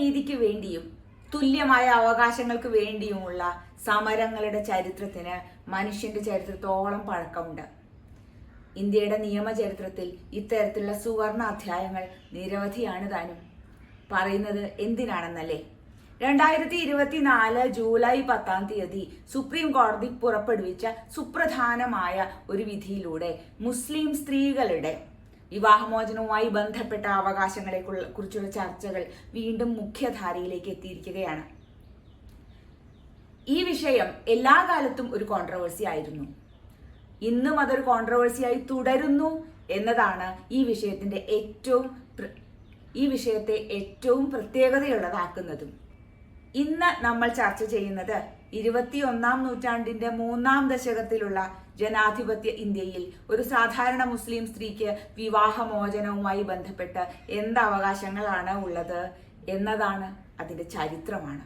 തുല്യനീതിക്ക് വേണ്ടിയും തുല്യമായ അവകാശങ്ങൾക്ക് വേണ്ടിയുമുള്ള സമരങ്ങളുടെ ചരിത്രത്തിന് മനുഷ്യന്റെ ചരിത്രത്തോളം പഴക്കമുണ്ട്. ഇന്ത്യയുടെ നിയമചരിത്രത്തിൽ ഇത്തരത്തിലുള്ള സുവർണ അധ്യായങ്ങൾ നിരവധിയാണ് താനും. പറയുന്നത് എന്തിനാണെന്നല്ലേ? 2024 ജൂലൈ 10 സുപ്രീം കോടതി പുറപ്പെടുവിച്ച സുപ്രധാനമായ ഒരു വിധിയിലൂടെ മുസ്ലിം സ്ത്രീകളുടെ വിവാഹമോചനവുമായി ബന്ധപ്പെട്ട അവകാശങ്ങളെ കുറിച്ചുള്ള ചർച്ചകൾ വീണ്ടും മുഖ്യധാരയിലേക്ക് എത്തിയിരിക്കുകയാണ്. ഈ വിഷയം എല്ലാ കാലത്തും ഒരു കോൺട്രവേഴ്സി ആയിരുന്നു. ഇന്നും അതൊരു കോൺട്രവേഴ്സിയായി തുടരുന്നു എന്നതാണ് ഈ വിഷയത്തെ ഏറ്റവും പ്രത്യേകതയുള്ളതാക്കുന്നതും. ഇന്ന് നമ്മൾ ചർച്ച ചെയ്യുന്നത് 21ാം നൂറ്റാണ്ടിന്റെ 3ാം ദശകത്തിലുള്ള ജനാധിപത്യ ഇന്ത്യയിൽ ഒരു സാധാരണ മുസ്ലിം സ്ത്രീക്ക് വിവാഹമോചനവുമായി ബന്ധപ്പെട്ട് എന്ത് അവകാശങ്ങളാണ് ഉള്ളത് എന്നതാണ്, അതിന്റെ ചരിത്രമാണ്.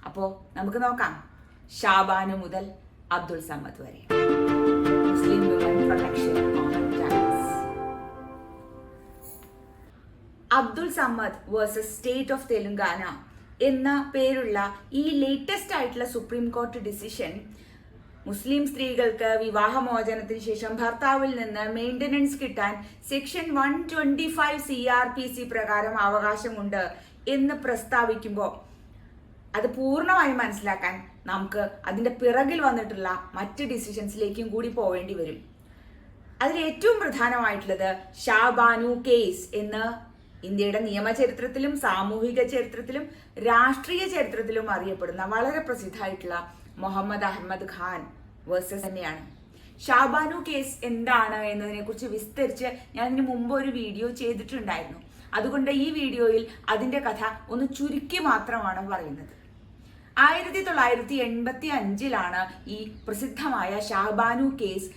അപ്പോൾ നമുക്ക് നോക്കാം. ഷാബാനു മുതൽ അബ്ദുൾ സമദ് വരെ. മുസ്ലിം women protection on times. Abdul Samad versus state of Telangana എന്ന പേരുള്ള ഈ ലേറ്റസ്റ്റ് ആയിട്ടുള്ള സുപ്രീം കോടതി ഡിസിഷൻ മുസ്ലിം സ്ത്രീകൾക്ക് വിവാഹമോചനത്തിന് ശേഷം ഭർത്താവിൽ നിന്ന് മെയിൻ്റനൻസ് കിട്ടാൻ സെക്ഷൻ 125 CRPC പ്രകാരം അവകാശമുണ്ട് എന്ന് പ്രസ്താവിക്കുമ്പോൾ അത് പൂർണ്ണമായി മനസ്സിലാക്കാൻ നമുക്ക് അതിന്റെ പിറകിൽ വന്നിട്ടുള്ള മറ്റ് ഡിസിഷൻസിലേക്കും കൂടി പോവേണ്ടി വരും. അതിൽ ഏറ്റവും പ്രധാനമായിട്ടുള്ളത് ഷാബാനു കേസ് എന്ന് ഇന്ത്യയുടെ നിയമചരിത്രത്തിലും സാമൂഹിക ചരിത്രത്തിലും രാഷ്ട്രീയ ചരിത്രത്തിലും അറിയപ്പെടുന്ന വളരെ പ്രസിദ്ധമായിട്ടുള്ള മുഹമ്മദ് അഹമ്മദ് ഖാൻ വേഴ്സസ് തന്നെയാണ്. ഷാബാനു കേസ് എന്താണ് എന്നതിനെ കുറിച്ച് വിസ്തരിച്ച് ഞാൻ ഇതിനു മുമ്പ് ഒരു വീഡിയോ ചെയ്തിട്ടുണ്ടായിരുന്നു. അതുകൊണ്ട് ഈ വീഡിയോയിൽ അതിന്റെ കഥ ഒന്ന് ചുരുക്കി മാത്രമാണ് പറയുന്നത്. 1985 ഈ പ്രസിദ്ധമായ ഷാബാനു കേസ്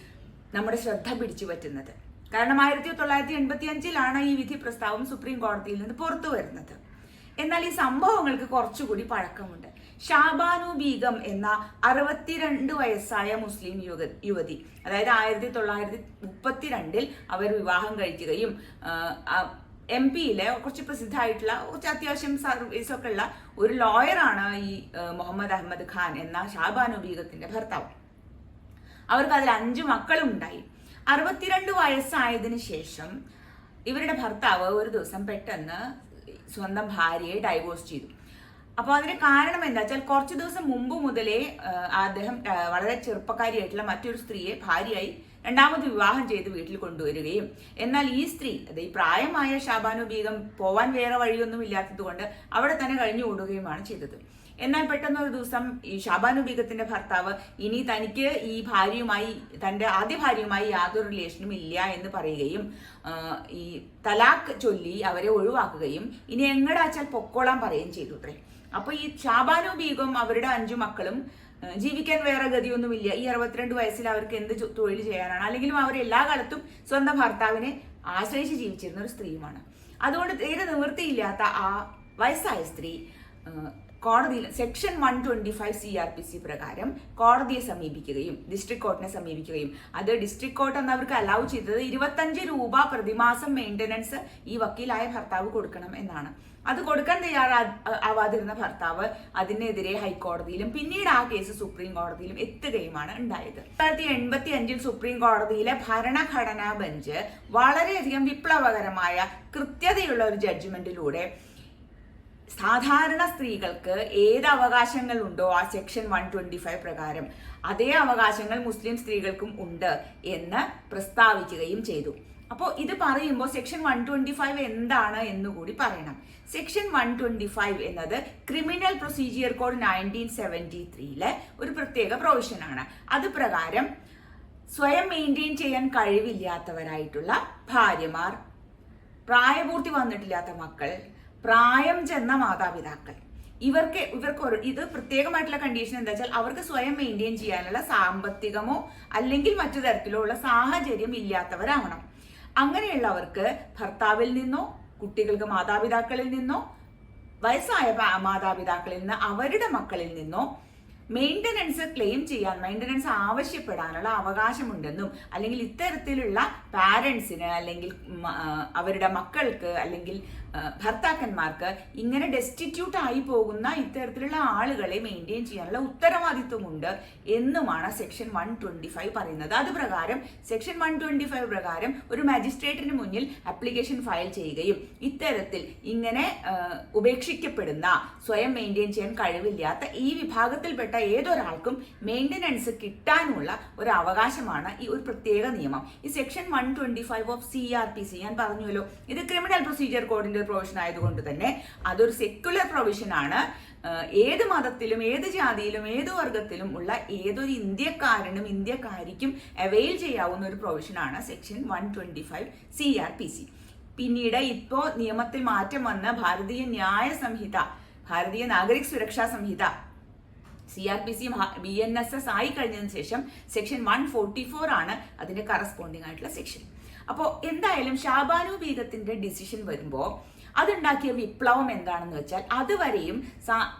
നമ്മുടെ ശ്രദ്ധ പിടിച്ചു പറ്റുന്നത്. കാരണം 1985 ഈ വിധി പ്രസ്താവം സുപ്രീം കോടതിയിൽ നിന്ന് പുറത്തു വരുന്നത്. എന്നാൽ ഈ സംഭവങ്ങൾക്ക് കുറച്ചുകൂടി പഴക്കമുണ്ട്. ഷാബാനു ബീഗം എന്ന 62 വയസ്സായ മുസ്ലിം യുവതി, അതായത് 1932 അവർ വിവാഹം കഴിക്കുകയും MP-യിലെ കുറച്ച് പ്രസിദ്ധമായിട്ടുള്ള കുറച്ച് അത്യാവശ്യം സർവീസൊക്കെ ഉള്ള ഒരു ലോയറാണ് ഈ മുഹമ്മദ് അഹമ്മദ് ഖാൻ എന്ന ഷാബാനു ബീഗത്തിന്റെ ഭർത്താവ്. അവർക്ക് അതിൽ 5 മക്കളും ഉണ്ടായി. 62 വയസ്സായതിനു ശേഷം ഇവരുടെ ഭർത്താവ് ഒരു ദിവസം പെട്ടെന്ന് സ്വന്തം ഭാര്യയെ ഡൈവോഴ്സ് ചെയ്തു. അപ്പോൾ അതിന് കാരണം എന്താ വെച്ചാൽ കുറച്ചു ദിവസം മുമ്പ് മുതലേ അദ്ദേഹം വളരെ ചെറുപ്പക്കാരിയായിട്ടുള്ള മറ്റൊരു സ്ത്രീയെ ഭാര്യയായി രണ്ടാമത് വിവാഹം ചെയ്ത് വീട്ടിൽ കൊണ്ടുവരികയും, എന്നാൽ ഈ സ്ത്രീ, ഈ പ്രായമായ ഷാബാനു ബീഗം പോവാൻ വേറെ വഴിയൊന്നും ഇല്ലാത്തത് കൊണ്ട് അവിടെ തന്നെ കഴിഞ്ഞു കൂടുകയുമാണ് ചെയ്തത്. എന്നാൽ പെട്ടെന്ന് ഒരു ദിവസം ഈ ഷാബാനു ബീഗത്തിന്റെ ഭർത്താവ് ഇനി തനിക്ക് ഈ തന്റെ ആദ്യ ഭാര്യയുമായി യാതൊരു റിലേഷനും ഇല്ല എന്ന് പറയുകയും ഈ തലാഖ് ചൊല്ലി അവരെ ഒഴിവാക്കുകയും ഇനി എങ്ങടാച്ചാൽ പൊക്കോളാൻ പറയുകയും ചെയ്തു അത്രേ. അപ്പൊ ഈ ഷാബാനു ബീഗം അവരുടെ 5 മക്കളും ജീവിക്കാൻ വേറെ ഗതിയൊന്നുമില്ല. ഈ 62 വയസ്സിൽ അവർക്ക് എന്ത് തൊഴിൽ ചെയ്യാനാണ്? അല്ലെങ്കിലും അവർ എല്ലാ കാലത്തും സ്വന്തം ഭർത്താവിനെ ആശ്രയിച്ച് ജീവിച്ചിരുന്ന ഒരു സ്ത്രീയുമാണ്. അതുകൊണ്ട് തീരെ നിവൃത്തിയില്ലാത്ത ആ വയസ്സായ സ്ത്രീ കോടതിയിൽ സെക്ഷൻ 125 CRPC പ്രകാരം കോടതിയെ സമീപിക്കുകയും ഡിസ്ട്രിക്ട് കോർട്ടിനെ സമീപിക്കുകയും അത് ഡിസ്ട്രിക്ട് കോർട്ട് എന്ന് അവർക്ക് അലൗ ചെയ്തത് 25 രൂപ പ്രതിമാസം മെയിൻ്റനൻസ് ഈ വക്കീലായ ഭർത്താവ് കൊടുക്കണം എന്നാണ്. അത് കൊടുക്കാൻ തയ്യാറാവാതിരുന്ന ഭർത്താവ് അതിനെതിരെ ഹൈക്കോടതിയിലും പിന്നീട് ആ കേസ് സുപ്രീം കോടതിയിലും എത്തുകയുമാണ് ഉണ്ടായത്. 1985 സുപ്രീം കോടതിയിലെ ഭരണഘടനാ ബെഞ്ച് വളരെയധികം വിപ്ലവകരമായ കൃത്യതയുള്ള ഒരു ജഡ്ജ്മെന്റിലൂടെ സാധാരണ സ്ത്രീകൾക്ക് ഏത് അവകാശങ്ങളുണ്ടോ ആ സെക്ഷൻ 125 പ്രകാരം അതേ അവകാശങ്ങൾ മുസ്ലിം സ്ത്രീകൾക്കും ഉണ്ട് എന്ന് പ്രസ്താവിക്കുകയും ചെയ്തു. അപ്പോൾ ഇത് പറയുമ്പോൾ സെക്ഷൻ 125 എന്താണ് എന്നുകൂടി പറയണം. സെക്ഷൻ 125 എന്നത് ക്രിമിനൽ പ്രൊസീജിയർ കോഡ് 1973 ഒരു പ്രത്യേക പ്രൊവിഷനാണ്. അത് പ്രകാരം സ്വയം മെയിൻറ്റെയിൻ ചെയ്യാൻ കഴിവില്ലാത്തവരായിട്ടുള്ള ഭാര്യമാർ, പ്രായപൂർത്തി വന്നിട്ടില്ലാത്ത മക്കൾ, പ്രായം ചെന്ന മാതാപിതാക്കൾ, ഇവർക്ക് ഇത് പ്രത്യേകമായിട്ടുള്ള കണ്ടീഷൻ എന്താ വെച്ചാൽ അവർക്ക് സ്വയം മെയിൻറ്റെയിൻ ചെയ്യാനുള്ള സാമ്പത്തികമോ അല്ലെങ്കിൽ മറ്റു തരത്തിലോ ഉള്ള സാഹചര്യം ഇല്ലാത്തവരാവണം. അങ്ങനെയുള്ളവർക്ക് ഭർത്താവിൽ നിന്നോ കുട്ടികൾക്ക് മാതാപിതാക്കളിൽ നിന്നോ വയസ്സായ മാതാപിതാക്കളിൽ നിന്ന് അവരുടെ മക്കളിൽ നിന്നോ മെയിൻ്റനൻസ് ക്ലെയിം ചെയ്യാൻ, മെയിൻ്റനൻസ് ആവശ്യപ്പെടാനുള്ള അവകാശമുണ്ടെന്നും അല്ലെങ്കിൽ ഇത്തരത്തിലുള്ള പാരൻസിന് അല്ലെങ്കിൽ അവരുടെ മക്കൾക്ക് അല്ലെങ്കിൽ ഭർത്താക്കന്മാർക്ക് ഇങ്ങനെ ഡെസ്റ്റിറ്റ്യൂട്ട് ആയി പോകുന്ന ഇത്തരത്തിലുള്ള ആളുകളെ മെയിൻറ്റെയിൻ ചെയ്യാനുള്ള ഉത്തരവാദിത്വമുണ്ട് എന്നുമാണ് സെക്ഷൻ 125 പറയുന്നത്. അത് പ്രകാരം സെക്ഷൻ 125 പ്രകാരം ഒരു മജിസ്ട്രേറ്റിന് മുന്നിൽ ആപ്ലിക്കേഷൻ ഫയൽ ചെയ്യുകയും ഇത്തരത്തിൽ ഇങ്ങനെ ഉപേക്ഷിക്കപ്പെടുന്ന, സ്വയം മെയിൻറ്റെയിൻ ചെയ്യാൻ കഴിവില്ലാത്ത ഈ വിഭാഗത്തിൽപ്പെട്ട ഏതൊരാൾക്കും മെയിൻ്റനൻസ് കിട്ടാനുള്ള ഒരു അവകാശമാണ് ഈ ഒരു പ്രത്യേക നിയമം. ഈ സെക്ഷൻ 125 ഓഫ് CRPC ഞാൻ പറഞ്ഞല്ലോ, ഇത് ക്രിമിനൽ പ്രൊസീജിയർ കോഡിന്റെ പ്രൊവിഷൻ ആയതുകൊണ്ട് തന്നെ അതൊരു സെക്യുലർ പ്രൊവിഷൻ ആണ്. ഏത് മതത്തിലും ഏത് ജാതിയിലും ഏത് വർഗത്തിലും ഉള്ള ഏതൊരു ഇന്ത്യക്കാരനും ഇന്ത്യക്കാരിക്കും അവെയിൽ ചെയ്യാവുന്ന ഒരു പ്രൊവിഷനാണ് സെക്ഷൻ 125 CRPC. പിന്നീട് ഇപ്പോൾ നിയമത്തിൽ മാറ്റം വന്ന ഭാരതീയ ന്യായ സംഹിത, ഭാരതീയ നാഗരിക് സുരക്ഷാ സംഹിത CRPC BNSS ആയി കഴിഞ്ഞതിന് ശേഷം സെക്ഷൻ 144 ആണ് അതിന്റെ കറസ്പോണ്ടിങ് ആയിട്ടുള്ള സെക്ഷൻ. അപ്പോൾ എന്തായാലും ഷാബാനു ബീഗത്തിന്റെ ഡിസിഷൻ വരുമ്പോൾ അതുണ്ടാക്കിയ വിപ്ലവം എന്താണെന്ന് വെച്ചാൽ, അതുവരെയും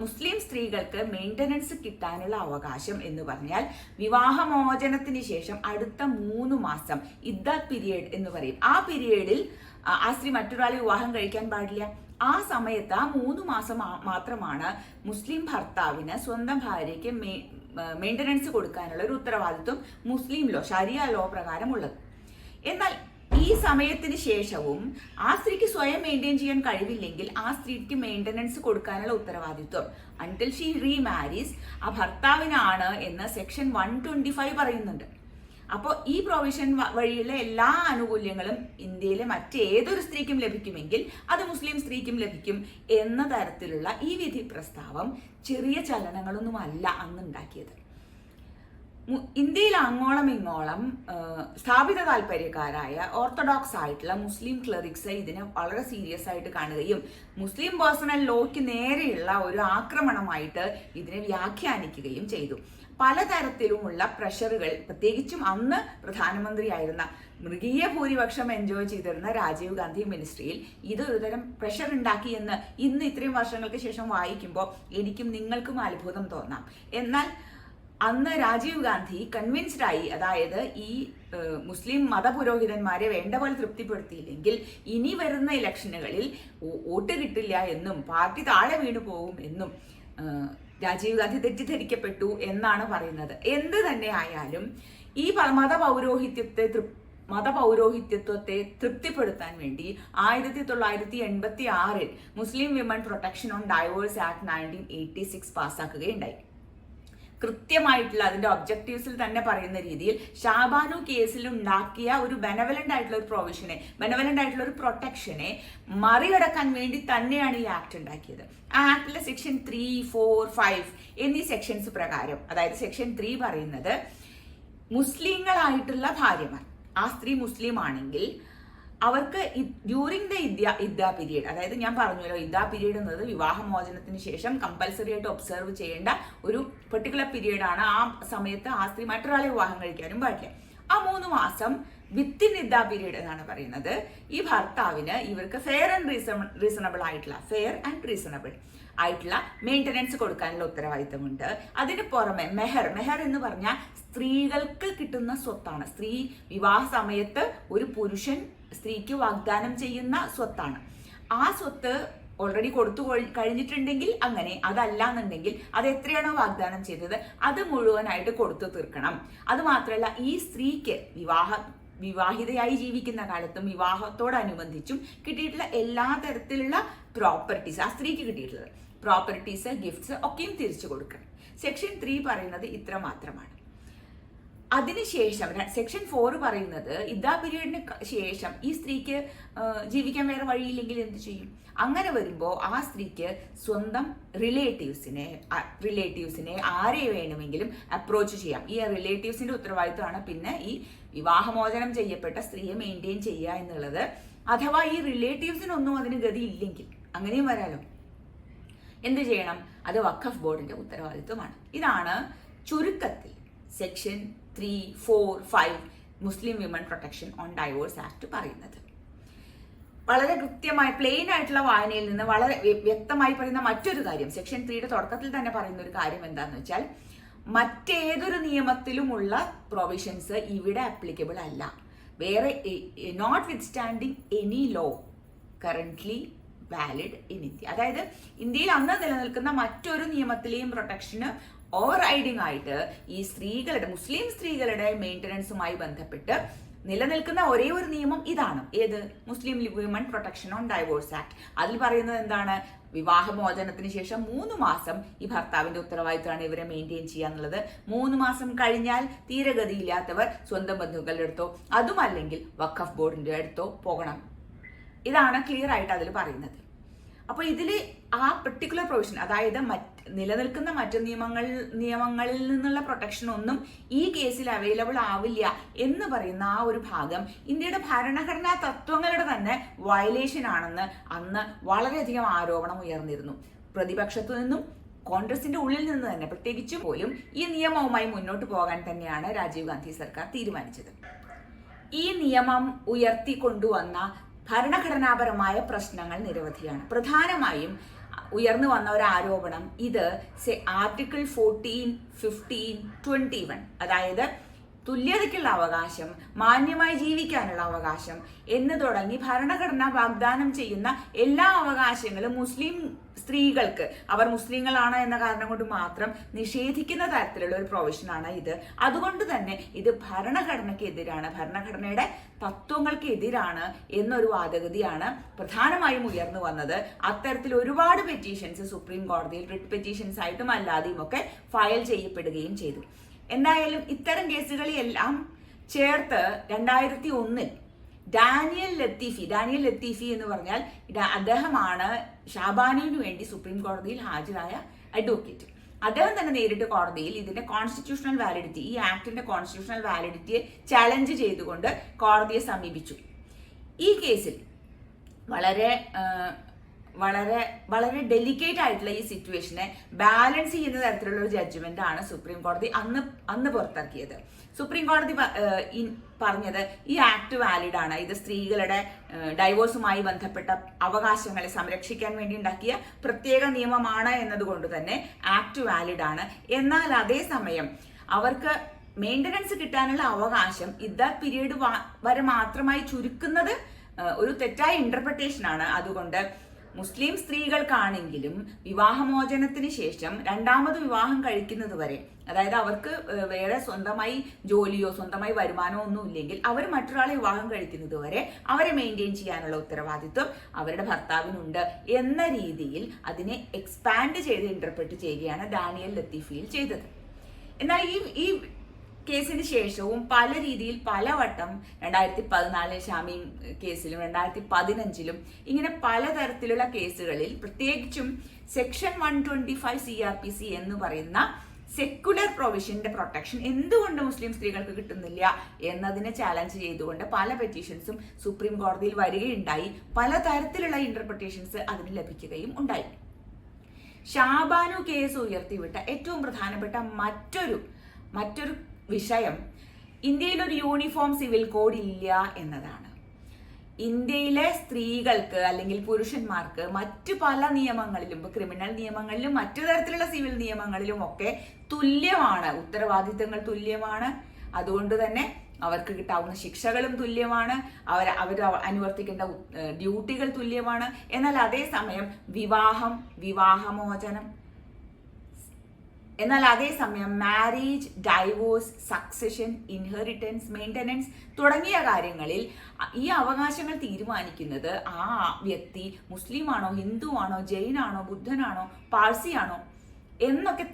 മുസ്ലിം സ്ത്രീകൾക്ക് മെയിൻ്റനൻസ് കിട്ടാനുള്ള അവകാശം എന്ന് പറഞ്ഞാൽ വിവാഹമോചനത്തിന് ശേഷം അടുത്ത 3 മാസം ഇദ്ദത്ത് പീരിയഡ് എന്ന് പറയും. ആ പീരിയഡിൽ ആ സ്ത്രീ മറ്റൊരാളെ വിവാഹം കഴിക്കാൻ പാടില്ല. ആ സമയത്ത് ആ 3 മാസം മാത്രമാണ് മുസ്ലിം ഭർത്താവിന് സ്വന്തം ഭാര്യയ്ക്ക് മെയിൻ്റനൻസ് കൊടുക്കാനുള്ള ഒരു ഉത്തരവാദിത്വം മുസ്ലിം ലോ, ശരിയ ലോ പ്രകാരമുള്ളത്. എന്നാൽ ഈ സമയത്തിന് ശേഷവും ആ സ്ത്രീക്ക് സ്വയം മെയിൻറ്റെയിൻ ചെയ്യാൻ കഴിവില്ലെങ്കിൽ ആ സ്ത്രീക്ക് മെയിൻ്റനൻസ് കൊടുക്കാനുള്ള ഉത്തരവാദിത്വം അൺടിൽ ഷീ റീമാരീസ് ആ ഭർത്താവിനാണ് എന്ന് സെക്ഷൻ 125 പറയുന്നുണ്ട്. അപ്പോൾ ഈ പ്രൊവിഷൻ വഴിയുള്ള എല്ലാ ആനുകൂല്യങ്ങളും ഇന്ത്യയിലെ മറ്റേതൊരു സ്ത്രീക്കും ലഭിക്കുമെങ്കിൽ അത് മുസ്ലിം സ്ത്രീക്കും ലഭിക്കും എന്ന തരത്തിലുള്ള ഈ വിധി പ്രസ്താവം ചെറിയ ചലനങ്ങളൊന്നുമല്ല അന്നുണ്ടാക്കിയത്. ഇന്ത്യയിൽ അങ്ങോളം ഇങ്ങോളം സ്ഥാപിത താല്പര്യക്കാരായ ഓർത്തഡോക്സ് ആയിട്ടുള്ള മുസ്ലിം ക്ലറിക്സ് ഇതിനെ വളരെ സീരിയസ് ആയിട്ട് കാണുകയും മുസ്ലിം പേഴ്സണൽ ലോയ്ക്ക് നേരെയുള്ള ഒരു ആക്രമണമായിട്ട് ഇതിനെ വ്യാഖ്യാനിക്കുകയും ചെയ്തു. പലതരത്തിലുമുള്ള പ്രഷറുകൾ, പ്രത്യേകിച്ചും അന്ന് പ്രധാനമന്ത്രിയായിരുന്ന, മൃഗീയ ഭൂരിപക്ഷം എൻജോയ് ചെയ്തിരുന്ന രാജീവ് ഗാന്ധി മിനിസ്ട്രിയിൽ ഇത് ഒരുതരം പ്രഷർ ഉണ്ടാക്കി എന്ന് ഇന്ന് ഇത്രയും വർഷങ്ങൾക്ക് ശേഷം വായിക്കുമ്പോൾ എനിക്കും നിങ്ങൾക്കും അത്ഭുതം തോന്നാം. എന്നാൽ അന്ന് രാജീവ് ഗാന്ധി കൺവിൻസ്ഡ് ആയി, അതായത് ഈ മുസ്ലിം മതപുരോഹിതന്മാരെ വേണ്ട പോലെ തൃപ്തിപ്പെടുത്തിയില്ലെങ്കിൽ ഇനി വരുന്ന ഇലക്ഷനുകളിൽ വോട്ട് കിട്ടില്ല എന്നും പാർട്ടി താഴെ വീണു പോകും എന്നും രാജീവ് ഗാന്ധി തെറ്റിദ്ധരിക്കപ്പെട്ടു എന്നാണ് പറയുന്നത്. എന്ത് തന്നെ ആയാലും ഈ മതപൗരോഹിത്യത്വത്തെ തൃപ്തിപ്പെടുത്താൻ വേണ്ടി 1986 Muslim women protection on divorce act 1986 പാസ്സാക്കുകയുണ്ടായി. കൃത്യമായിട്ടുള്ള അതിന്റെ ഒബ്ജക്റ്റീവ്സിൽ തന്നെ പറയുന്ന രീതിയിൽ ഷാബാനു കേസിൽ ഉണ്ടാക്കിയ ഒരു ബെനവലന്റ് ആയിട്ടുള്ള ഒരു പ്രൊവിഷനെ, ബെനവലന്റ് ആയിട്ടുള്ള ഒരു പ്രൊട്ടക്ഷനെ മറികടക്കാൻ വേണ്ടി തന്നെയാണ് ഈ ആക്ട് ഉണ്ടാക്കിയത്. ആ ആക്ടിലെ സെക്ഷൻ 3, 4, 5 എന്നീ സെക്ഷൻസ് പ്രകാരം, അതായത് സെക്ഷൻ 3 പറയുന്നത് മുസ്ലിങ്ങളായിട്ടുള്ള ഭാര്യമാർ, ആ സ്ത്രീ മുസ്ലിം ആണെങ്കിൽ അവർക്ക് ഡ്യൂറിങ് ദ ഇദ്ദ പീരീഡ്, അതായത് ഞാൻ പറഞ്ഞല്ലോ ഇദ്ദ പീരീഡ് എന്നത് വിവാഹമോചനത്തിന് ശേഷം കമ്പൽസറി ആയിട്ട് ഒബ്സർവ് ചെയ്യേണ്ട ഒരു പെർട്ടിക്കുലർ പീരീഡ് ആണ്. ആ സമയത്ത് ആ സ്ത്രീ മറ്റൊരാളെ വിവാഹം കഴിക്കാനും പാടില്ല. ആ 3 മാസം വിത്തിൻ ഇദ്ദ പീരീഡ് എന്നാണ് പറയുന്നത്. ഈ ഭർത്താവിന് ഇവർക്ക് ഫെയർ ആൻഡ് റീസണബിൾ ആയിട്ടുള്ള മെയിൻ്റനൻസ് കൊടുക്കാനുള്ള ഉത്തരവാദിത്തമുണ്ട്. അതിന് പുറമെ മെഹർ എന്ന് പറഞ്ഞാൽ സ്ത്രീകൾക്ക് കിട്ടുന്ന സ്വത്താണ്. സ്ത്രീ വിവാഹ സമയത്ത് ഒരു പുരുഷൻ സ്ത്രീക്ക് വാഗ്ദാനം ചെയ്യുന്ന സ്വത്താണ്. ആ സ്വത്ത് ഓൾറെഡി കൊടുത്തു കഴിഞ്ഞിട്ടുണ്ടെങ്കിൽ അങ്ങനെ, അതല്ല എന്നുണ്ടെങ്കിൽ അത് എത്രയാണോ വാഗ്ദാനം ചെയ്തത് അത് മുഴുവനായിട്ട് കൊടുത്തു തീർക്കണം. അത് മാത്രമല്ല ഈ സ്ത്രീക്ക് വിവാഹിതയായി ജീവിക്കുന്ന കാലത്തും വിവാഹത്തോടനുബന്ധിച്ചും കിട്ടിയിട്ടുള്ള എല്ലാ തരത്തിലുള്ള പ്രോപ്പർട്ടീസ്, ആ സ്ത്രീക്ക് കിട്ടിയിട്ടുള്ളത് പ്രോപ്പർട്ടീസ്, ഗിഫ്റ്റ്സ് ഒക്കെയും തിരിച്ചു കൊടുക്കണം. സെക്ഷൻ 3 പറയുന്നത് ഇത്ര മാത്രമാണ്. അതിനുശേഷം സെക്ഷൻ 4 പറയുന്നത് ഇദ്ദ പീരീഡിന് ശേഷം ഈ സ്ത്രീക്ക് ജീവിക്കാൻ വേറെ വഴിയില്ലെങ്കിൽ എന്ത് ചെയ്യും? അങ്ങനെ വരുമ്പോൾ ആ സ്ത്രീക്ക് സ്വന്തം റിലേറ്റീവ്സിനെ ആരെ വേണമെങ്കിലും അപ്രോച്ച് ചെയ്യാം. ഈ റിലേറ്റീവ്സിന്റെ ഉത്തരവാദിത്വമാണ് പിന്നെ ഈ വിവാഹമോചനം ചെയ്യപ്പെട്ട സ്ത്രീയെ മെയിൻറ്റെയിൻ ചെയ്യുക എന്നുള്ളത്. അഥവാ ഈ റിലേറ്റീവ്സിനൊന്നും അതിന് ഗതി ഇല്ലെങ്കിൽ അങ്ങനെയും വരാലോ. എന്ത് ചെയ്യണം? അത് വഖഫ് ബോർഡിന്റെ ഉത്തരവാദിത്വമാണ്. ഇതാണ് ചുരുക്കത്തിൽ section 3, 4, 5 Muslim women protection on divorce act പറയുന്നത്. വളരെ കൃത്യമായി പ്ലെയിൻ ആയിട്ടുള്ള വായനയിൽ നിന്ന് വളരെ വ്യക്തമായി പറയുന്ന മറ്റൊരു കാര്യം, സെക്ഷൻ 3യുടെ തുടക്കത്തിൽ തന്നെ പറയുന്ന ഒരു കാര്യം എന്താണെന്ന് വെച്ചാൽ, മറ്റേതൊരു നിയമത്തിലുമുള്ള പ്രൊവിഷൻസ് ഇവിടെ ആപ്ലിക്കബിൾ അല്ല. വേറെ notwithstanding any law currently valid in India. അതായത് ഇന്ത്യയിൽ അന്ന് നിലനിൽക്കുന്ന മറ്റൊരു നിയമത്തിലെയും പ്രൊട്ടക്ഷന് ഓവർ റൈഡിംഗ് ആയിട്ട് ഈ സ്ത്രീകളുടെ, മുസ്ലിം സ്ത്രീകളുടെ മെയിൻ്റനൻസുമായി ബന്ധപ്പെട്ട് നിലനിൽക്കുന്ന ഒരേ ഒരു നിയമം ഇതാണ്. ഏത്? മുസ്ലിം women protection on divorce act. അതിൽ പറയുന്നത് എന്താണ്? വിവാഹമോചനത്തിന് ശേഷം 3 മാസം ഈ ഭർത്താവിന്റെ ഉത്തരവാദിത്തമാണ് ഇവരെ മെയിൻറ്റെയിൻ ചെയ്യാന്നുള്ളത്. 3 മാസം കഴിഞ്ഞാൽ തീരഗതിയില്ലാത്തവർ സ്വന്തം ബന്ധുക്കളുടെ അടുത്തോ അതുമല്ലെങ്കിൽ വഖഫ് ബോർഡിന്റെ അടുത്തോ പോകണം. ഇതാണ് ക്ലിയർ ആയിട്ട് അതിൽ പറയുന്നത്. അപ്പോൾ ഇതിൽ ആ പെർട്ടിക്കുലർ പ്രൊവിഷൻ, അതായത് നിലനിൽക്കുന്ന മറ്റു നിയമങ്ങളിൽ നിന്നുള്ള പ്രൊട്ടക്ഷൻ ഒന്നും ഈ കേസിൽ അവൈലബിൾ ആവില്ല എന്ന് പറയുന്ന ആ ഒരു ഭാഗം ഇന്ത്യയുടെ ഭരണഘടനാ തത്വങ്ങളുടെ തന്നെ വയലേഷൻ ആണെന്ന് അന്ന് വളരെയധികം ആരോപണം ഉയർന്നിരുന്നു. പ്രതിപക്ഷത്തു നിന്നും കോൺഗ്രസിന്റെ ഉള്ളിൽ നിന്ന് തന്നെ പ്രത്യേകിച്ചു പോലും ഈ നിയമവുമായി മുന്നോട്ട് പോകാൻ തന്നെയാണ് രാജീവ് ഗാന്ധി സർക്കാർ തീരുമാനിച്ചത്. ഈ നിയമം ഉയർത്തിക്കൊണ്ടുവന്ന ഭരണഘടനാപരമായ പ്രശ്നങ്ങൾ നിരവധിയാണ്. പ്രധാനമായും ഉയർന്നു വന്ന ഒരു ആരോപണം ഇത് ആർട്ടിക്കിൾ 14, 15, 21, അതായത് തുല്യതയ്ക്കുള്ള അവകാശം, മാന്യമായി ജീവിക്കാനുള്ള അവകാശം എന്ന് തുടങ്ങി ഭരണഘടന വാഗ്ദാനം ചെയ്യുന്ന എല്ലാ അവകാശങ്ങളും മുസ്ലിം സ്ത്രീകൾക്ക്, അവർ മുസ്ലിങ്ങളാണ് എന്ന കാരണം കൊണ്ട് മാത്രം നിഷേധിക്കുന്ന തരത്തിലുള്ള ഒരു പ്രൊവിഷനാണ് ഇത്. അതുകൊണ്ട് തന്നെ ഇത് ഭരണഘടനയ്ക്കെതിരാണ്, ഭരണഘടനയുടെ തത്വങ്ങൾക്ക് എതിരാണ് എന്നൊരു വാദഗതിയാണ് പ്രധാനമായും ഉയർന്നു വന്നത്. അത്തരത്തിൽ ഒരുപാട് പെറ്റീഷൻസ് സുപ്രീം കോടതിയിൽ റിട്ട് പെറ്റീഷൻസ് ആയിട്ടും അല്ലാതെയും ഒക്കെ ഫയൽ ചെയ്യപ്പെടുകയും ചെയ്തു. എന്തായാലും ഇത്തരം കേസുകളെല്ലാം ചേർത്ത് 2001 ഡാനിയൽ ലത്തീഫി എന്ന് പറഞ്ഞാൽ അദ്ദേഹമാണ് ഷാബാനുവിന് വേണ്ടി സുപ്രീം കോടതിയിൽ ഹാജരായ അഡ്വക്കേറ്റ്. അദ്ദേഹം തന്നെ നേരിട്ട് കോടതിയിൽ ഇതിന്റെ കോൺസ്റ്റിറ്റ്യൂഷണൽ വാലിഡിറ്റി, ഈ ആക്ടിന്റെ കോൺസ്റ്റിറ്റ്യൂഷണൽ വാലിഡിറ്റിയെ ചാലഞ്ച് ചെയ്തുകൊണ്ട് കോടതിയെ സമീപിച്ചു. ഈ കേസിൽ വളരെ വളരെ വളരെ ഡെലിക്കേറ്റ് ആയിട്ടുള്ള ഈ സിറ്റുവേഷനെ ബാലൻസ് ചെയ്യുന്ന തരത്തിലുള്ള ഒരു ജഡ്ജ്മെന്റ് ആണ് സുപ്രീം കോടതി അന്ന് പുറത്തിറക്കിയത്. സുപ്രീം കോടതി പറഞ്ഞത് ഈ ആക്ട് വാലിഡ് ആണ്, ഇത് സ്ത്രീകളുടെ ഡൈവോഴ്സുമായി ബന്ധപ്പെട്ട അവകാശങ്ങളെ സംരക്ഷിക്കാൻ വേണ്ടി ഉണ്ടാക്കിയ പ്രത്യേക നിയമമാണ് എന്നതുകൊണ്ട് തന്നെ ആക്ട് വാലിഡ് ആണ്. എന്നാൽ അതേസമയം അവർക്ക് മെയിൻ്റനൻസ് കിട്ടാനുള്ള അവകാശം ഇദ്ദത്ത് പീരീഡ് വരെ മാത്രമായി ചുരുക്കുന്നത് ഒരു തെറ്റായ ഇന്റർപ്രിട്ടേഷൻ ആണ്. അതുകൊണ്ട് മുസ്ലിം സ്ത്രീകൾക്കാണെങ്കിലും വിവാഹമോചനത്തിന് ശേഷം രണ്ടാമത് വിവാഹം കഴിക്കുന്നത് വരെ, അതായത് അവർക്ക് വേറെ സ്വന്തമായി ജോലിയോ സ്വന്തമായി വരുമാനമോ ഒന്നും ഇല്ലെങ്കിൽ അവർ മറ്റൊരാളെ വിവാഹം കഴിക്കുന്നത് വരെ അവരെ മെയിൻറ്റെയിൻ ചെയ്യാനുള്ള ഉത്തരവാദിത്വം അവരുടെ ഭർത്താവിനുണ്ട് എന്ന രീതിയിൽ അതിനെ എക്സ്പാൻഡ് ചെയ്ത് ഇന്റർപ്രറ്റ് ചെയ്യുകയാണ് ഡാനിയൽ ലത്തീഫിയിൽ ചെയ്തത്. എന്നാൽ ഈ കേസിന് ശേഷവും പല രീതിയിൽ പലവട്ടം 2014 ഷാമീം കേസിലും 2015 ഇങ്ങനെ പലതരത്തിലുള്ള കേസുകളിൽ പ്രത്യേകിച്ചും സെക്ഷൻ 125 CRPC എന്ന് പറയുന്ന സെക്കുലർ പ്രൊവിഷന്റെ പ്രൊട്ടക്ഷൻ എന്തുകൊണ്ട് മുസ്ലിം സ്ത്രീകൾക്ക് കിട്ടുന്നില്ല എന്നതിനെ ചാലഞ്ച് ചെയ്തുകൊണ്ട് പല പെറ്റീഷൻസും സുപ്രീം കോടതിയിൽ വരികയുണ്ടായി. പലതരത്തിലുള്ള ഇന്റർപ്രിട്ടേഷൻസ് അതിന് ലഭിക്കുകയും ഉണ്ടായി. ഷാബാനു കേസ് ഉയർത്തിവിട്ട ഏറ്റവും പ്രധാനപ്പെട്ട മറ്റൊരു വിഷയം ഇന്ത്യയിൽ ഒരു യൂണിഫോം സിവിൽ കോഡ് ഇല്ല എന്നതാണ്. ഇന്ത്യയിലെ സ്ത്രീകൾക്ക് അല്ലെങ്കിൽ പുരുഷന്മാർക്ക് മറ്റു പല നിയമങ്ങളിലും, ഇപ്പൊ ക്രിമിനൽ നിയമങ്ങളിലും മറ്റു തരത്തിലുള്ള സിവിൽ നിയമങ്ങളിലും ഒക്കെ തുല്യമാണ്, ഉത്തരവാദിത്തങ്ങൾ തുല്യമാണ്. അതുകൊണ്ട് തന്നെ അവർക്ക് കിട്ടാവുന്ന ശിക്ഷകളും തുല്യമാണ്, അവർ അനുവർത്തിക്കേണ്ട ഡ്യൂട്ടികൾ തുല്യമാണ്. എന്നാൽ അതേസമയം marriage, divorce, succession, inheritance, maintenance തുടങ്ങിയ കാര്യങ്ങളിൽ ഈ അവകാശങ്ങൾ തീരുമാനിക്കുന്നത് ആ വ്യക്തി മുസ്ലിമാണോ, ഹിന്ദുവാണോ, ജൈനാണോ, ബുദ്ധനാണോ, പാഴ്സിയാണോ എന്നൊക്കെ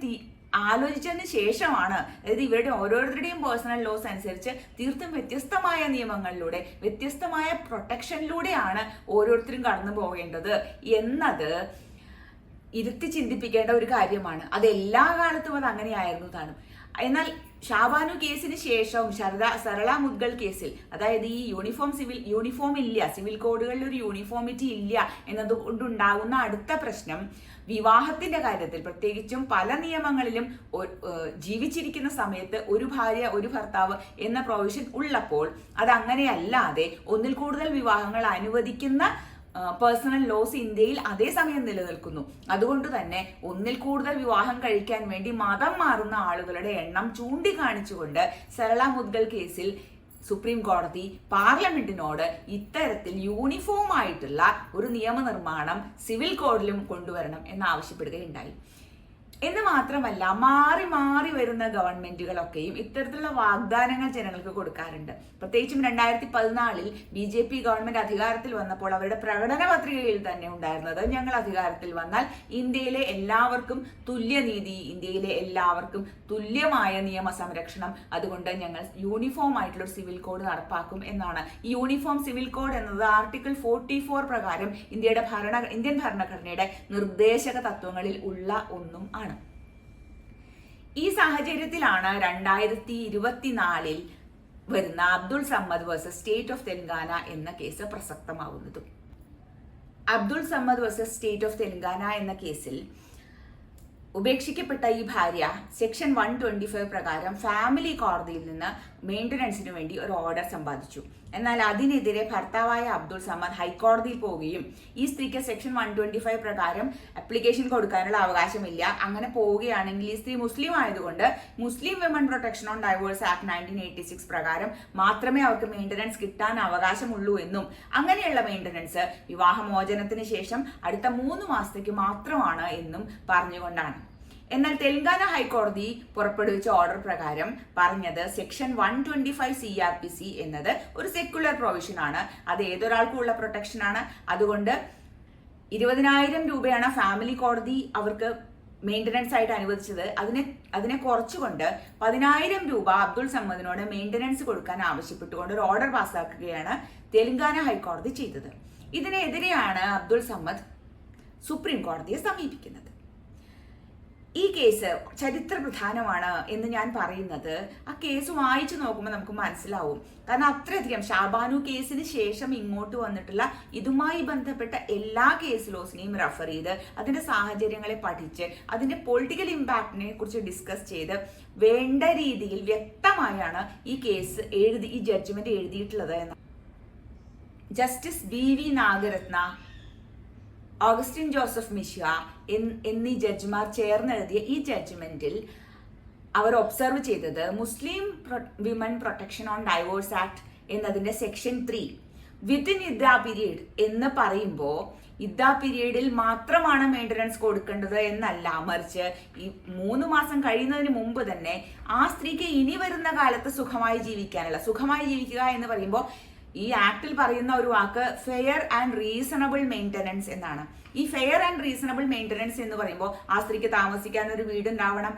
ആലോചിച്ചതിന് ശേഷമാണ്, അതായത് ഇവരുടെ ഓരോരുത്തരുടെയും പേഴ്സണൽ ലോസ് അനുസരിച്ച് തീർത്തും വ്യത്യസ്തമായ നിയമങ്ങളിലൂടെ വ്യത്യസ്തമായ പ്രൊട്ടക്ഷനിലൂടെയാണ് ഓരോരുത്തരും കടന്നു പോകേണ്ടത് എന്നത് ഇരുത്തി ചിന്തിപ്പിക്കേണ്ട ഒരു കാര്യമാണ്. അത് എല്ലാ കാലത്തും അത് അങ്ങനെയായിരുന്നു താനും. എന്നാൽ ഷാബാനു കേസിന് ശേഷവും സരള മുദ്ഗൾ കേസിൽ, അതായത് ഈ യൂണിഫോം ഇല്ല, സിവിൽ കോഡുകളിൽ ഒരു യൂണിഫോമിറ്റി ഇല്ല എന്നതുകൊണ്ടുണ്ടാകുന്ന അടുത്ത പ്രശ്നം വിവാഹത്തിന്റെ കാര്യത്തിൽ, പ്രത്യേകിച്ചും പല നിയമങ്ങളിലും ജീവിച്ചിരിക്കുന്ന സമയത്ത് ഒരു ഭാര്യ ഒരു ഭർത്താവ് എന്ന പ്രൊവിഷൻ ഉള്ളപ്പോൾ അത് അങ്ങനെയല്ലാതെ ഒന്നിൽ കൂടുതൽ വിവാഹങ്ങൾ അനുവദിക്കുന്ന പേഴ്സണൽ ലോസ് ഇന്ത്യയിൽ അതേസമയം നിലനിൽക്കുന്നു. അതുകൊണ്ട് തന്നെ ഒന്നിൽ കൂടുതൽ വിവാഹം കഴിക്കാൻ വേണ്ടി മതം മാറുന്ന ആളുകളുടെ എണ്ണം ചൂണ്ടിക്കാണിച്ചുകൊണ്ട് സരള മുദ്ഗൾ കേസിൽ സുപ്രീം കോടതി പാർലമെന്റിനോട് ഇത്തരത്തിൽ യൂണിഫോം ആയിട്ടുള്ള ഒരു നിയമനിർമ്മാണം സിവിൽ കോഡിലും കൊണ്ടുവരണം എന്നാവശ്യപ്പെടുകയുണ്ടായി. എന്ന് മാത്രമല്ല, മാറി മാറി വരുന്ന ഗവൺമെന്റുകളൊക്കെയും ഇത്തരത്തിലുള്ള വാഗ്ദാനങ്ങൾ ജനങ്ങൾക്ക് കൊടുക്കാറുണ്ട്. പ്രത്യേകിച്ചും 2014 BJP ഗവൺമെന്റ് അധികാരത്തിൽ വന്നപ്പോൾ അവരുടെ പ്രകടന പത്രികയിൽ തന്നെ ഉണ്ടായിരുന്നത്, ഞങ്ങൾ അധികാരത്തിൽ വന്നാൽ ഇന്ത്യയിലെ എല്ലാവർക്കും തുല്യനീതി, ഇന്ത്യയിലെ എല്ലാവർക്കും തുല്യമായ നിയമ സംരക്ഷണം, അതുകൊണ്ട് ഞങ്ങൾ യൂണിഫോം ആയിട്ടുള്ള ഒരു സിവിൽ കോഡ് നടപ്പാക്കും എന്നാണ്. ഈ യൂണിഫോം സിവിൽ കോഡ് എന്നത് ആർട്ടിക്കിൾ 44 പ്രകാരം ഇന്ത്യൻ ഭരണഘടനയുടെ നിർദ്ദേശക തത്വങ്ങളിൽ ഉള്ള ഒന്നും ആണ്. ഈ സാഹചര്യത്തിലാണ് 2024 വരുന്ന Abdul Samad versus state of Telangana എന്ന കേസ് പ്രസക്തമാവുന്നതും. Abdul Samad versus state of Telangana എന്ന കേസിൽ ഉപേക്ഷിക്കപ്പെട്ട ഈ ഭാര്യ സെക്ഷൻ 125 പ്രകാരം ഫാമിലി കോടതിയിൽ നിന്ന് മെയിൻ്റനൻസിന് വേണ്ടി ഒരു ഓർഡർ സമ്പാദിച്ചു. എന്നാൽ അതിനെതിരെ ഭർത്താവായ അബ്ദുൾ സമദ് ഹൈക്കോടതിയിൽ പോവുകയും ഈ സ്ത്രീക്ക് സെക്ഷൻ 125 പ്രകാരം അപ്ലിക്കേഷൻ കൊടുക്കാനുള്ള അവകാശമില്ല, അങ്ങനെ പോവുകയാണെങ്കിൽ ഈ സ്ത്രീ മുസ്ലിം ആയതുകൊണ്ട് മുസ്ലിം women protection on divorce act 1986 പ്രകാരം മാത്രമേ അവർക്ക് മെയിൻ്റനൻസ് കിട്ടാൻ അവകാശമുള്ളൂ എന്നും അങ്ങനെയുള്ള മെയിൻ്റനൻസ് വിവാഹമോചനത്തിന് ശേഷം അടുത്ത 3 മാസത്തേക്ക് മാത്രമാണ് എന്നും പറഞ്ഞുകൊണ്ടാണ്. എന്നാൽ തെലങ്കാന ഹൈക്കോടതി പുറപ്പെടുവിച്ച ഓർഡർ പ്രകാരം പറഞ്ഞത് സെക്ഷൻ 125 CRPC എന്നത് ഒരു സെക്യുലർ പ്രൊവിഷൻ ആണ്, അത് ഏതൊരാൾക്കും ഉള്ള പ്രൊട്ടക്ഷൻ ആണ്. അതുകൊണ്ട് 20,000 രൂപയാണ് ഫാമിലി കോടതി അവർക്ക് മെയിൻ്റനൻസ് ആയിട്ട് അനുവദിച്ചത്. അതിനെ കുറച്ചുകൊണ്ട് 10,000 രൂപ അബ്ദുൾ സമദിനോട് മെയിൻ്റനൻസ് കൊടുക്കാൻ ആവശ്യപ്പെട്ടുകൊണ്ട് ഒരു ഓർഡർ പാസ്സാക്കുകയാണ് തെലങ്കാന ഹൈക്കോടതി ചെയ്തത്. ഇതിനെതിരെയാണ് അബ്ദുൾ സമദ് സുപ്രീം കോടതിയെ സമീപിക്കുന്നത്. ഈ കേസ് ചരിത്ര പ്രധാനമാണ് എന്ന് ഞാൻ പറയുന്നത് ആ കേസ് വായിച്ചു നോക്കുമ്പോൾ നമുക്ക് മനസ്സിലാവും. കാരണം അത്രയധികം ഷാബാനു കേസിന് ശേഷം ഇങ്ങോട്ട് വന്നിട്ടുള്ള ഇതുമായി ബന്ധപ്പെട്ട എല്ലാ കേസ് ലോസിനെയും റെഫർ ചെയ്ത് അതിന്റെ സാഹചര്യങ്ങളെ പഠിച്ച് അതിന്റെ പൊളിറ്റിക്കൽ ഇമ്പാക്റ്റിനെ കുറിച്ച് ഡിസ്കസ് ചെയ്ത് വേണ്ട രീതിയിൽ വ്യക്തമായാണ് ഈ കേസ് ഈ ജഡ്ജ്മെന്റ് എഴുതിയിട്ടുള്ളത് എന്ന് justice BV Nagarathna, Augustine Joseph Mishra എന്നീ ജഡ്ജിമാർ ചേർന്നെഴുതിയ ഈ ജഡ്ജ്മെന്റിൽ അവർ ഒബ്സർവ് ചെയ്തത് മുസ്ലിം women protection on divorce act എന്നതിന്റെ സെക്ഷൻ 3 വിത്തിൻ ഇദ്ദ പീരീഡ് എന്ന് പറയുമ്പോൾ ഇദ്ദ പീരീഡിൽ മാത്രമാണ് മെയിൻ്റനൻസ് കൊടുക്കേണ്ടത് എന്നല്ല, മറിച്ച് ഈ 3 മാസം കഴിയുന്നതിന് മുമ്പ് തന്നെ ആ സ്ത്രീക്ക് ഇനി വരുന്ന കാലത്ത് സുഖമായി ജീവിക്കുക എന്ന് പറയുമ്പോൾ ഈ ആക്ടിൽ പറയുന്ന ഒരു വാക്ക് ഫെയർ ആൻഡ് റീസണബിൾ മെയിൻ്റനൻസ് എന്നാണ്. ഈ ഫെയർ ആൻഡ് റീസണബിൾ മെയിൻ്റനൻസ് എന്ന് പറയുമ്പോൾ ആ സ്ത്രീക്ക് താമസിക്കാൻ ഒരു വീടുണ്ടാവണം,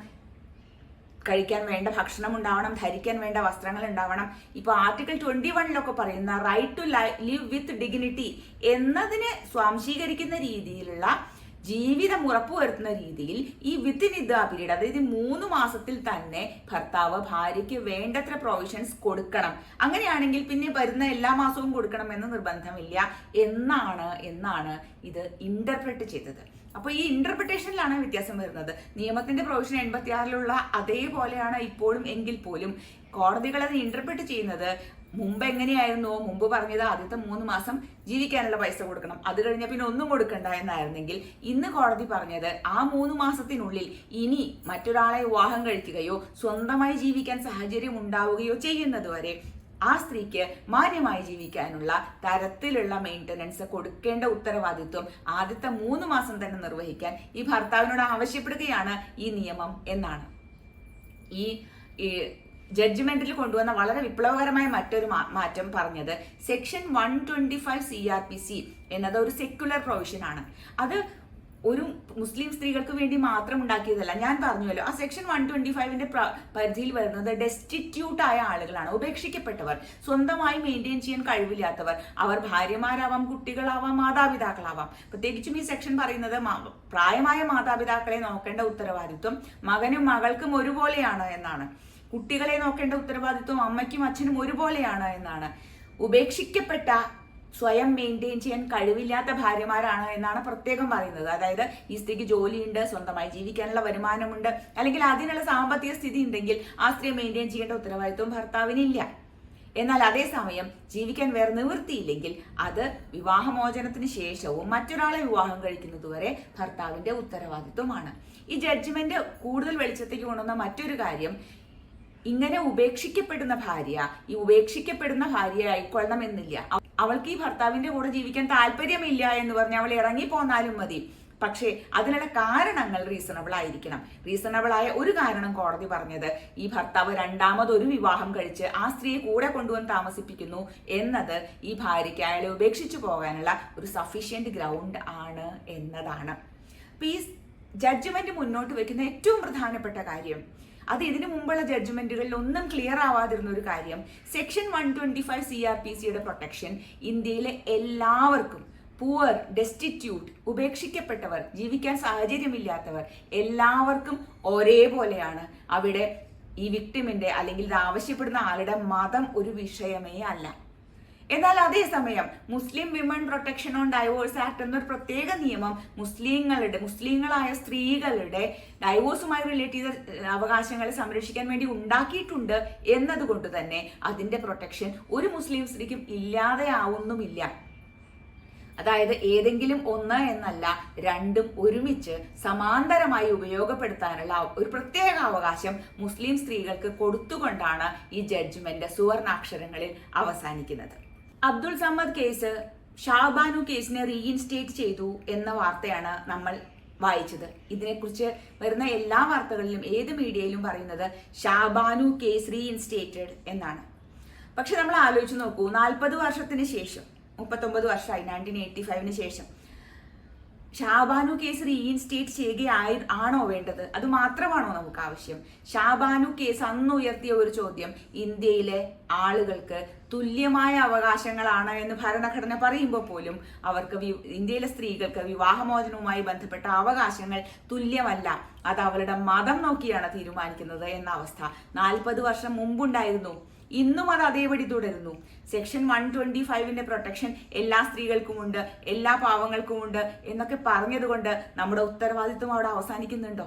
കഴിക്കാൻ വേണ്ട ഭക്ഷണം ഉണ്ടാവണം, ധരിക്കാൻ വേണ്ട വസ്ത്രങ്ങൾ ഉണ്ടാവണം. ഇപ്പൊ ആർട്ടിക്കിൾ 21 പറയുന്ന right to live with dignity എന്നതിനെ സ്വാംശീകരിക്കുന്ന രീതിയിലുള്ള ജീവിതം ഉറപ്പുവരുത്തുന്ന രീതിയിൽ ഈ വിത്തിൻ ഇദ്ദ പീരീഡ്, അതായത് 3 മാസത്തിൽ തന്നെ ഭർത്താവ് ഭാര്യയ്ക്ക് വേണ്ടത്ര പ്രൊവിഷൻസ് കൊടുക്കണം. അങ്ങനെയാണെങ്കിൽ പിന്നെ വരുന്ന എല്ലാ മാസവും കൊടുക്കണം എന്ന് നിർബന്ധമില്ല എന്നാണ് ഇത് ഇന്റർപ്രറ്റ് ചെയ്തത്. അപ്പൊ ഈ ഇന്റർപ്രിട്ടേഷനിലാണ് വ്യത്യാസം വരുന്നത്. നിയമത്തിന്റെ പ്രൊവിഷൻ 86 അതേപോലെയാണ് ഇപ്പോഴും. എങ്കിൽ പോലും കോടതികൾ അത് ഇന്റർപ്രറ്റ് ചെയ്യുന്നത് മുമ്പ് എങ്ങനെയായിരുന്നോ, മുമ്പ് പറഞ്ഞത് ആദ്യത്തെ 3 മാസം ജീവിക്കാനുള്ള പൈസ കൊടുക്കണം, അത് കഴിഞ്ഞ പിന്നെ ഒന്നും കൊടുക്കണ്ട എന്നായിരുന്നെങ്കിൽ ഇന്ന് കോടതി പറഞ്ഞത് ആ 3 മാസത്തിനുള്ളിൽ ഇനി മറ്റൊരാളെ വിവാഹം കഴിക്കുകയോ സ്വന്തമായി ജീവിക്കാൻ സാഹചര്യം ഉണ്ടാവുകയോ ചെയ്യുന്നത് വരെ ആ സ്ത്രീക്ക് മാന്യമായി ജീവിക്കാനുള്ള തരത്തിലുള്ള മെയിൻ്റനൻസ് കൊടുക്കേണ്ട ഉത്തരവാദിത്വം ആദ്യത്തെ 3 മാസം തന്നെ നിർവഹിക്കാൻ ഈ ഭർത്താവിനോട് ആവശ്യപ്പെടുകയാണ് ഈ നിയമം എന്നാണ് ഈ ജഡ്ജ്മെന്റിൽ കൊണ്ടുവന്ന വളരെ വിപ്ലവകരമായ മറ്റൊരു മാറ്റം പറഞ്ഞത് സെക്ഷൻ 125 CRPC എന്നത് ഒരു സെക്യുലർ പ്രൊവിഷൻ ആണ്. അത് ഒരു മുസ്ലിം സ്ത്രീകൾക്ക് വേണ്ടി മാത്രം ഉണ്ടാക്കിയതല്ല. ഞാൻ പറഞ്ഞുവല്ലോ, ആ സെക്ഷൻ 125ന്റെ പരിധിയിൽ വരുന്നത് ഡെസ്റ്റിറ്റ്യൂട്ട് ആയ ആളുകളാണ്, ഉപേക്ഷിക്കപ്പെട്ടവർ, സ്വന്തമായി മെയിൻറ്റെയിൻ ചെയ്യാൻ കഴിവില്ലാത്തവർ. അവർ ഭാര്യമാരാവാം, കുട്ടികളാവാം, മാതാപിതാക്കളാവാം. പ്രത്യേകിച്ചും ഈ സെക്ഷൻ പറയുന്നത് പ്രായമായ മാതാപിതാക്കളെ നോക്കേണ്ട ഉത്തരവാദിത്വം മകനും മകൾക്കും ഒരുപോലെയാണ് എന്നാണ്. കുട്ടികളെ നോക്കേണ്ട ഉത്തരവാദിത്വം അമ്മയ്ക്കും അച്ഛനും ഒരുപോലെയാണ് എന്നാണ്. ഉപേക്ഷിക്കപ്പെട്ട സ്വയം മെയിൻറ്റെയിൻ ചെയ്യാൻ കഴിവില്ലാത്ത ഭാര്യമാരാണ് എന്നാണ് പ്രത്യേകം പറയുന്നത്. അതായത് ഈ സ്ത്രീക്ക് ജോലിയുണ്ട്, സ്വന്തമായി ജീവിക്കാനുള്ള വരുമാനമുണ്ട്, അല്ലെങ്കിൽ അതിനുള്ള സാമ്പത്തിക സ്ഥിതി ഉണ്ടെങ്കിൽ ആ സ്ത്രീ മെയിൻറ്റെയിൻ ചെയ്യേണ്ട ഉത്തരവാദിത്വം ഭർത്താവിനില്ല. എന്നാൽ അതേസമയം ജീവിക്കാൻ വേറെ നിവൃത്തിയില്ലെങ്കിൽ അത് വിവാഹമോചനത്തിന് ശേഷവും മറ്റൊരാളെ വിവാഹം കഴിക്കുന്നതുവരെ ഭർത്താവിന്റെ ഉത്തരവാദിത്വമാണ്. ഈ ജഡ്ജ്മെന്റ് കൂടുതൽ വെളിച്ചത്തേക്ക് കൊണ്ടുവന്ന മറ്റൊരു കാര്യം, ഇങ്ങനെ ഉപേക്ഷിക്കപ്പെടുന്ന ഭാര്യ ഈ ഉപേക്ഷിക്കപ്പെടുന്ന ഭാര്യ ആയിക്കൊള്ളണമെന്നില്ല. അവൾക്ക് ഈ ഭർത്താവിന്റെ കൂടെ ജീവിക്കാൻ താല്പര്യമില്ല എന്ന് പറഞ്ഞ് അവൾ ഇറങ്ങി പോന്നാലും മതി. പക്ഷേ അതിനുള്ള കാരണങ്ങൾ റീസണബിൾ ആയിരിക്കണം. റീസണബിൾ ആയ ഒരു കാരണം കോടതി പറഞ്ഞത്, ഈ ഭർത്താവ് രണ്ടാമതൊരു വിവാഹം കഴിച്ച് ആ സ്ത്രീയെ കൂടെ കൊണ്ടുവന്ന് താമസിപ്പിക്കുന്നു എന്നത് ഈ ഭാര്യയ്ക്ക് അയാളെ ഉപേക്ഷിച്ചു പോകാനുള്ള ഒരു സഫീഷ്യന്റ് ഗ്രൗണ്ട് ആണ് എന്നതാണ്. അപ്പൊ ഈ ജഡ്ജ്മെന്റ് മുന്നോട്ട് വെക്കുന്ന ഏറ്റവും പ്രധാനപ്പെട്ട കാര്യം, അത് ഇതിനു മുമ്പുള്ള ജഡ്ജ്മെന്റുകളിൽ ഒന്നും ക്ലിയർ ആവാതിരുന്ന ഒരു കാര്യം, സെക്ഷൻ 125 CRPCയുടെ പ്രൊട്ടക്ഷൻ ഇന്ത്യയിലെ എല്ലാവർക്കും, പൂവർ, ഡെസ്റ്റിറ്റ്യൂട്ട്, ഉപേക്ഷിക്കപ്പെട്ടവർ, ജീവിക്കാൻ സാഹചര്യമില്ലാത്തവർ എല്ലാവർക്കും ഒരേപോലെയാണ്. അവിടെ ഈ വിക്ടിമിന്റെ അല്ലെങ്കിൽ ഇത് ആവശ്യപ്പെടുന്ന ആളുടെ മതം ഒരു വിഷയമേ അല്ല. എന്നാൽ അതേസമയം Muslim women protection on divorce act എന്നൊരു പ്രത്യേക നിയമം മുസ്ലിങ്ങളായ സ്ത്രീകളുടെ ഡൈവോഴ്സുമായി റിലേറ്റ് ചെയ്ത അവകാശങ്ങളെ സംരക്ഷിക്കാൻ വേണ്ടി ഉണ്ടാക്കിയിട്ടുണ്ട് എന്നതുകൊണ്ട് തന്നെ അതിന്റെ പ്രൊട്ടക്ഷൻ ഒരു മുസ്ലിം സ്ത്രീക്കും ഇല്ലാതെയാവുന്നുമില്ല. അതായത് ഏതെങ്കിലും ഒന്ന് എന്നല്ല, രണ്ടും ഒരുമിച്ച് സമാന്തരമായി ഉപയോഗപ്പെടുത്താനുള്ള ഒരു പ്രത്യേക അവകാശം മുസ്ലിം സ്ത്രീകൾക്ക് കൊടുത്തുകൊണ്ടാണ് ഈ ജഡ്ജ്മെന്റ് സുവർണാക്ഷരങ്ങളിൽ അവസാനിക്കുന്നത്. അബ്ദുൾ സമദ് കേസ് ഷാബാനു കേസിനെ റീഇൻസ്റ്റേറ്റ് ചെയ്തു എന്ന വാർത്തയാണ് നമ്മൾ വായിച്ചത്. ഇതിനെക്കുറിച്ച് വരുന്ന എല്ലാ വാർത്തകളിലും ഏത് മീഡിയയിലും പറയുന്നത് ഷാബാനു കേസ് റീഇൻസ്റ്റേറ്റഡ് എന്നാണ്. പക്ഷെ നമ്മൾ ആലോചിച്ച് നോക്കൂ, 40 വർഷത്തിന് ശേഷം, 39 വർഷമായി, 1985 ശേഷം ഷാബാനു കേസ് റീഇൻസ്റ്റേറ്റ് ആണോ വേണ്ടത്? അത് മാത്രമാണോ നമുക്ക് ആവശ്യം? ഷാബാനു കേസ് അന്ന് ഉയർത്തിയ ഒരു ചോദ്യം, ഇന്ത്യയിലെ ആളുകൾക്ക് തുല്യമായ അവകാശങ്ങളാണ് എന്ന് ഭരണഘടന പറയുമ്പോൾ പോലും അവർക്ക് ഇന്ത്യയിലെ സ്ത്രീകൾക്ക് വിവാഹമോചനവുമായി ബന്ധപ്പെട്ട അവകാശങ്ങൾ തുല്യമല്ല, അത് അവരുടെ മതം നോക്കിയാണ് തീരുമാനിക്കുന്നത് എന്ന അവസ്ഥ 40 വർഷം മുമ്പുണ്ടായിരുന്നു. ഇന്നും അത് അതേപടി തുടരുന്നു. സെക്ഷൻ 125ന്റെ പ്രൊട്ടക്ഷൻ എല്ലാ സ്ത്രീകൾക്കുമുണ്ട്, എല്ലാ പാവങ്ങൾക്കുമുണ്ട് എന്നൊക്കെ പറഞ്ഞതുകൊണ്ട് നമ്മുടെ ഉത്തരവാദിത്വം അവിടെ അവസാനിക്കുന്നുണ്ടോ?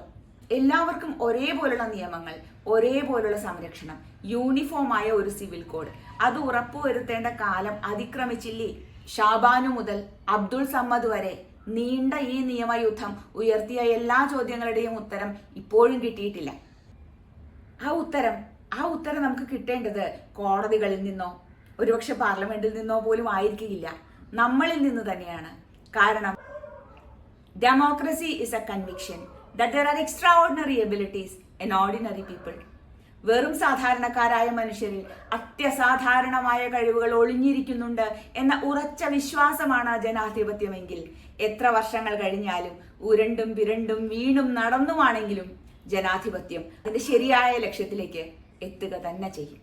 എല്ലാവർക്കും ഒരേപോലുള്ള നിയമങ്ങൾ, ഒരേപോലുള്ള സംരക്ഷണം, യൂണിഫോമായ ഒരു സിവിൽ കോഡ്, അത് ഉറപ്പുവരുത്തേണ്ട കാലം അതിക്രമിച്ചില്ലേ? ഷാബാനു മുതൽ അബ്ദുൾ സമദ് വരെ നീണ്ട ഈ നിയമയുദ്ധം ഉയർത്തിയ എല്ലാ ചോദ്യങ്ങളുടെയും ഉത്തരം ഇപ്പോഴും കിട്ടിയിട്ടില്ല. ആ ഉത്തരം നമുക്ക് കിട്ടേണ്ടത് കോടതികളിൽ നിന്നോ ഒരുപക്ഷെ പാർലമെന്റിൽ നിന്നോ പോലും ആയിരിക്കില്ല, നമ്മളിൽ നിന്ന് തന്നെയാണ്. കാരണം democracy is A conviction that there are extraordinary abilities in ordinary people. വെറും സാധാരണക്കാരായ മനുഷ്യരിൽ അത്യസാധാരണമായ കഴിവുകൾ ഒളിഞ്ഞിരിക്കുന്നുണ്ട് എന്ന ഉറച്ച വിശ്വാസമാണ് ജനാധിപത്യമെങ്കിൽ എത്ര വർഷങ്ങൾ കഴിഞ്ഞാലും ഉരുണ്ടും പിരണ്ടും വീണും നടന്നുമാണെങ്കിലും ജനാധിപത്യം അതിന്റെ ശരിയായ ലക്ഷ്യത്തിലേക്ക് എത്തുക തന്നെ ചെയ്യും.